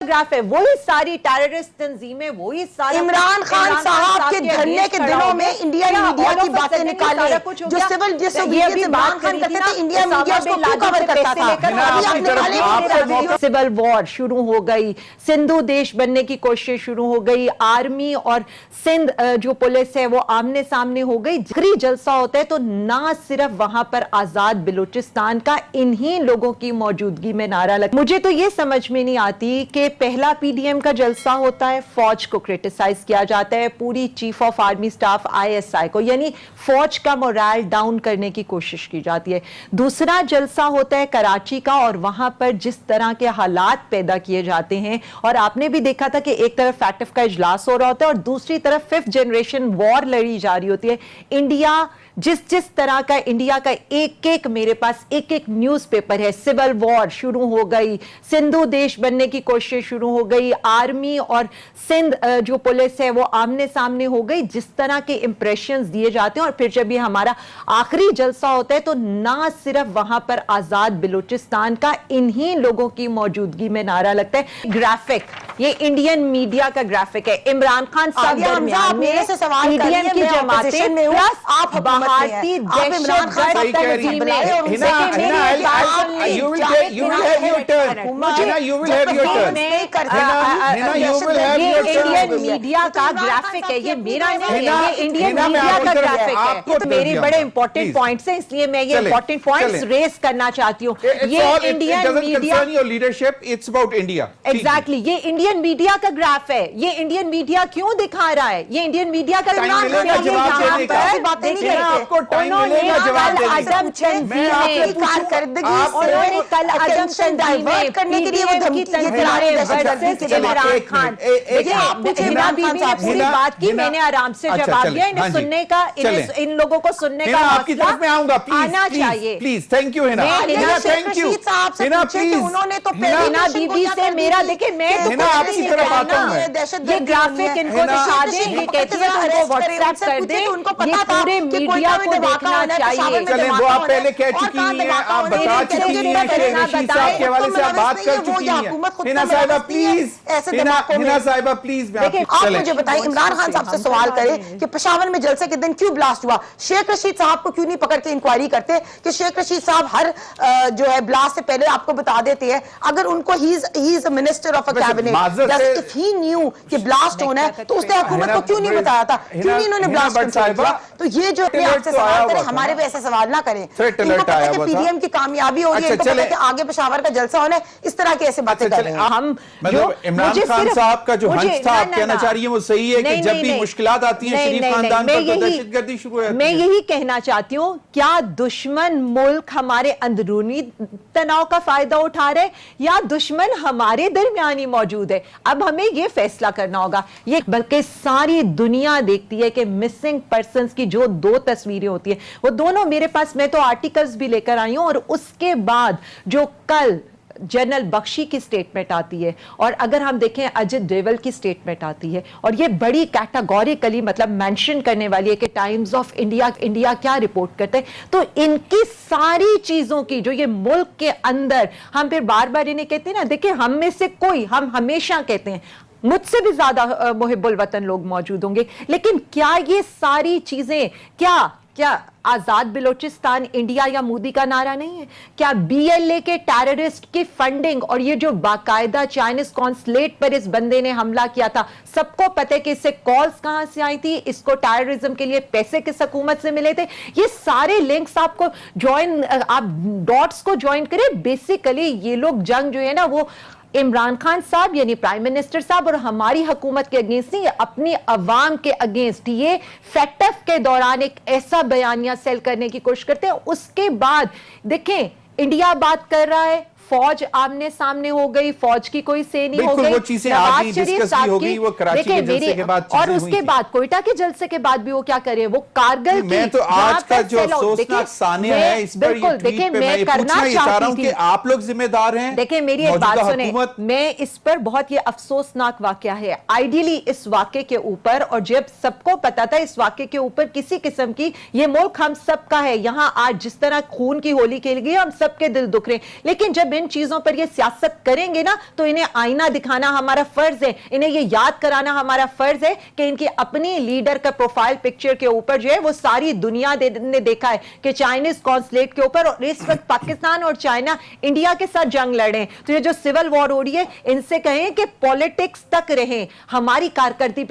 Graph है, वही सारी टेररिस्ट तंजीमें, वही सारा इमरान खान साहब के धरने के दिनों में इंडियन मीडिया की बातें निकाली, जो सिविल डिसोबीडियंस इमरान खान करते थे, इंडियन मीडिया उसको क्यों कवर करता था? सिविल वॉर शुरू हो गई, सिंधु देश बनने की कोशिश शुरू हो गई, आर्मी और सिंध जो पुलिस है वो आमने सामने हो गई। आखिरी जलसा होता है तो ना सिर्फ वहां पर आजाद बलूचिस्तान का इन्हीं लोगों की मौजूदगी में नारा लगा। मुझे तो ये समझ में नहीं आती कि पहला पीडीएम का जलसा होता है, फौज को क्रिटिसाइज किया जाता है, पूरी chief of army staff ISI को, यानी फौज का मोरल डाउन करने की कोशिश की जाती है। दूसरा जलसा होता है कराची का और वहां पर जिस तरह के हालात पैदा किए जाते हैं, और आपने भी देखा था कि एक तरफ फैटिफ का इजलास हो रहा होता है और दूसरी तरफ 5th जनरेशन वॉर लड़ी जा रही होती है। इंडिया जिस तरह का, इंडिया का एक एक, मेरे पास एक एक न्यूज़पेपर है, सिविल वॉर शुरू हो गई, सिंधु देश बनने की कोशिश शुरू हो गई, आर्मी और सिंध जो पुलिस है वो आमने सामने हो गई, जिस तरह के इंप्रेशंस दिए जाते हैं। और फिर जब ये हमारा आखिरी जलसा होता है तो ना सिर्फ वहां पर आजाद बलूचिस्तान का इन्हीं लोगों की मौजूदगी में नारा लगता है। ग्राफिक, ये इंडियन मीडिया का ग्राफिक है। इमरान खान साहब दरमियान में पीडीएम की जमातें प्लस आप भारतीय दहशतगर्द तंजीमें, इंडियन मीडिया का ग्राफिक है, ये मेरा नहीं है, ये इंडियन मीडिया का ग्राफिक है। मेरे बड़े इंपॉर्टेंट पॉइंट्स हैं, इसलिए मैं ये इंपॉर्टेंट पॉइंट्स रेस करना चाहती हूँ। ये Indian media, leadership, it's about India. Exactly, ये इंडियन मीडिया का ग्राफ है। ये इंडियन मीडिया क्यों दिखा रहा है? ये इंडियन मीडिया का आपको टाइम मिलेगा जवाब देने का। कल अजम डाइवर्ट करने के लिए वो धमकी इमरान खान, पूरी बात की, मैंने आराम से जवाब दिया। इन्हें सुनने का, इन लोगों को सुनने का आपकी तरफ में आऊंगा, आना चाहिए। Please, thank you Hina, thank you Hina, please. उन्होंने तो हिना बीबी से मेरा, देखिए मैं तो आपकी तरफ आता हूं, ये ग्राफिक इनको दिखा दें, ये कहती है उनको व्हाट्सएप कर दें, ये पूरे मीडिया को देखना चाहिए। चलें, वो आप पहले कह चुकी हैं, आप बता चुकी हैं, शेख रशीद साहब के हवाले से आप बात कर चुकी हैं। हिना साहिबा प्लीज, हिना साहिबा प्लीज। आप मुझे बताइए, इमरान खान साहब से सवाल करें कि पेशावर में जलसे के दिन क्यों ब्लास्ट हुआ, शेख रशीद साहब को क्यों नहीं पकड़ के इंक्वायरी करते कि शेख रशीद साहब हर जो है ब्लास्ट से पहले आपको बता देते हैं। अगर उनको he is minister of a cabinet, if he new कि ब्लास्ट होना है तो उसने हुकूमत को क्यों नहीं बताया था, क्यों नहीं इन्होंने ब्लास्ट किया? तो ये जो अपने आपसे सवाल करें, हमारे भी ऐसे सवाल ना करें। इनको पता है कि पीडीएम की कामयाबी हो रही है, इनको पता है कि आगे पेशावर का जलसा होना है, इस तरह की ऐसे बातें कर रहे हैं। हम इमरान खान साहब का जो हंस था, आप कहना चाह रही है वो सही है कि जब भी मुश्किलात आती हैं शरीफ खानदान पर तो दहशतगर्दी शुरू है। मैं यही कहना चाहती हूँ, क्या दुश्मन मुल्क हमारे अंदरूनी तनाव का फायदा उठा रहे या दुश्मन हमारे दरमियान ही मौजूद है? अब हमें यह फैसला करना होगा। ये बल्कि सारी दुनिया देखती है कि मिसिंग पर्संस की जो 2 तस्वीरें होती है, वो दोनों मेरे पास, मैं तो आर्टिकल्स भी लेकर आई हूं, और उसके बाद जो कल जनरल बख्शी की स्टेटमेंट आती है, और अगर हम देखें अजित डोवल की स्टेटमेंट आती है, और ये बड़ी कैटेगोरिकली मतलब मेंशन करने वाली है कि टाइम्स ऑफ इंडिया क्या रिपोर्ट करते हैं। तो इनकी सारी चीजों की जो ये मुल्क के अंदर, हम फिर बार बार इन्हें कहते हैं ना, देखिए हम में से कोई, हम हमेशा कहते हैं मुझसे भी ज्यादा मुहिब्बुल वतन लोग मौजूद होंगे, लेकिन क्या ये सारी चीजें, क्या आजाद बलूचिस्तान इंडिया या मोदी का नारा नहीं है? क्या बीएलए के टेररिस्ट की फंडिंग और ये जो बाकायदा चाइनीज कॉन्सुलेट पर इस बंदे ने हमला किया था, सबको पता है कि इससे कॉल्स कहां से आई थी, इसको टेररिज्म के लिए पैसे किस हुकूमत से मिले थे? ये सारे लिंक्स आपको आप डॉट्स को ज्वाइन करें। बेसिकली ये लोग जंग जो है ना, वो इमरान खान साहब यानी प्राइम मिनिस्टर साहब और हमारी हुकूमत के अगेंस्ट नहीं, अपनी अवाम के अगेंस्ट ये फैक्टफ के दौरान एक ऐसा बयानिया सेल करने की कोशिश करते हैं। उसके बाद देखें, इंडिया बात कर रहा है, फौज आमने सामने हो गई, फौज की कोई से नहीं हो गई, वो चीजें आगे डिस्कस भी हो गई, वो कराची के जलसे के बाद और उसके बाद कोयटा के जलसे के बाद भी वो क्या करे, वो कारगिल की, मैं तो आज का जो अफसोसनाक सानिया है इस पर ये ट्वीट पे मैं करना चाहती हूं कि आप लोग जिम्मेदार हैं। देखिए मेरी एक बात सुने, मैं इस पर बहुत ये अफसोसनाक वाकया है। आइडियली इस वाकये के ऊपर, और जब सबको पता था इस वाकये के ऊपर किसी किस्म की, ये मुल्क हम सबका है, यहाँ आज जिस तरह खून की होली खेल गई हम सबके दिल दुख रहे, लेकिन जब इन चीजों पर ये सियासत करेंगे ना तो इन्हें आईना दिखाना हमारा फर्ज है, इन्हें ये याद कराना हमारा फर्ज है कि इनकी अपनी लीडर का प्रोफाइल पिक्चर के ऊपर जो है वो सारी दुनिया ने देखा है कि चाइनीज कॉन्सुलेट के ऊपर, और इस वक्त पाकिस्तान और चाइना इंडिया के साथ जंग लड़े हैं। तो ये जो सिविल वॉर हो रही है, इनसे कहें कि पॉलिटिक्स तक रहे, हमारी कारकर्दगी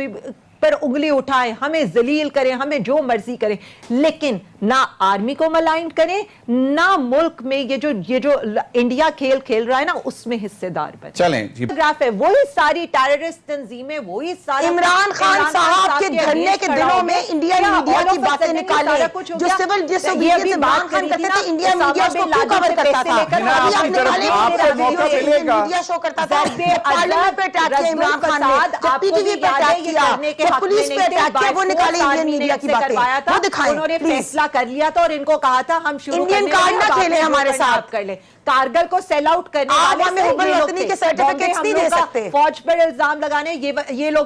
पर उंगली उठाएं, हमें जलील करें, हमें जो मर्जी करें, लेकिन ना आर्मी को मलाइन करें, ना मुल्क में ये जो इंडिया खेल रहा है ना उसमें हिस्सेदार बने। चलें जी, ग्राफ है वही सारी टेररिस्ट तंजीमें, वही सारा इमरान खान साहब के धरने के दिनों में इंडियन मीडिया की बातें निकाली, जो सिविल डिसोबीडियंस इमरान खान करते थे, इंडिया मीडिया उसको क्यों कवर करता था? मीडिया शो करता था, पार्लियामेंट पे अटैक किया इमरान खान ने, पीटीवी पे अटैक किया, पुलिस पे अटैक किया, वो निकाले इंडियन मीडिया की बातें, वो दिखाएं। उन्होंने फैसला कर लिया था और इनको कहा था हम शुरू इंडियन कार्ड ना खेले हमारे साथ, कर ले। कारगिल को सेल आउट करने वाले हमें हुब्बुल वतनी के सर्टिफिकेट्स नहीं दे सकते, फौज पर इल्जाम लगाने ये लोग